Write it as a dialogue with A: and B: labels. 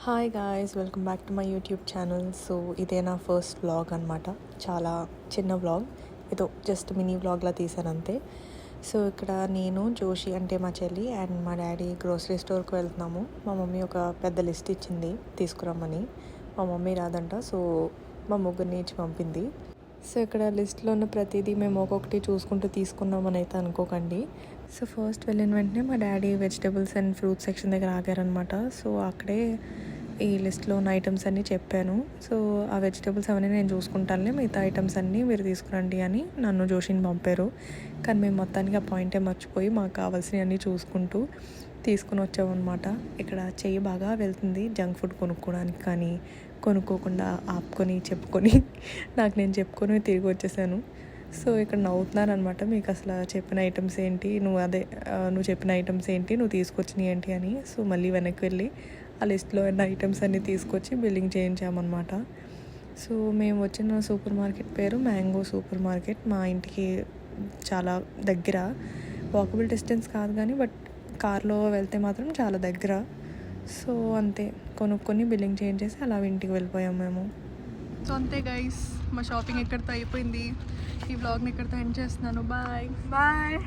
A: Hi guys, welcome back to my YouTube channel. So ఇదే నా first vlog అనమాట. చాలా చిన్న వ్లాగ్, ఏదో జస్ట్ మినీ వ్లాగ్లా తీసాను అంతే. సో ఇక్కడ నేను, జోషి అంటే మా చెల్లి అండ్ మా డాడీ గ్రోసరీ స్టోర్కి వెళ్తున్నాము. మా మమ్మీ ఒక పెద్ద లిస్ట్ ఇచ్చింది తీసుకురమ్మని. మా మమ్మీ రాదంట, సో మా ముగ్గురిని ఇచ్చి పంపింది. సో ఇక్కడ లిస్ట్లో ఉన్న ప్రతిదీ మేము ఒక్కొక్కటి చూసుకుంటూ తీసుకున్నామని అయితే అనుకోకండి. సో ఫస్ట్ వెళ్ళిన వెంటనే మా daddy vegetables and fruits section దగ్గర ఆగారనమాట. సో అక్కడే ఈ లిస్ట్లో ఉన్న ఐటమ్స్ అన్నీ చెప్పాను. సో ఆ వెజిటేబుల్స్ అవన్నీ నేను చూసుకుంటానులే, మిగతా ఐటమ్స్ అన్నీ మీరు తీసుకురండి అని నన్ను జోషిని పంపారు. కానీ మేము మొత్తానికి ఆ పాయింటే మర్చిపోయి మాకు కావాల్సినవి అన్నీ చూసుకుంటూ తీసుకుని వచ్చామన్నమాట. ఇక్కడ చెయ్యి బాగా వెళ్తుంది జంక్ ఫుడ్ కొనుక్కోవడానికి, కానీ కొనుక్కోకుండా ఆపుకొని చెప్పుకొని నాకు నేను చెప్పుకొని తిరిగి వచ్చేసాను. సో ఇక్కడ నవ్వుతున్నాను అనమాట, మీకు అసలు చెప్పిన ఐటమ్స్ ఏంటి, నువ్వు చెప్పిన ఐటమ్స్ ఏంటి, నువ్వు తీసుకొచ్చినవి ఏంటి అని. సో మళ్ళీ వెనక్కి వెళ్ళి ఆ లిస్ట్లో ఉన్న ఐటమ్స్ అన్నీ తీసుకొచ్చి బిల్లింగ్ చేయించామన్నమాట. సో మేము వచ్చిన సూపర్ మార్కెట్ పేరు మ్యాంగో సూపర్ మార్కెట్. మా ఇంటికి చాలా దగ్గర, వాకబుల్ డిస్టెన్స్ కాదు కానీ బట్ కార్లో వెళ్తే మాత్రం చాలా దగ్గర. సో అంతే, కొనుక్కొని బిల్లింగ్ చేయించేసి అలా ఇంటికి వెళ్ళిపోయాం మేము. సో అంతే గైస్, మా షాపింగ్ ఎక్కడితో అయిపోయింది. ఈ వ్లాగ్ని ఎక్కడితో ఎండ్ చేస్తున్నాను. Bye bye.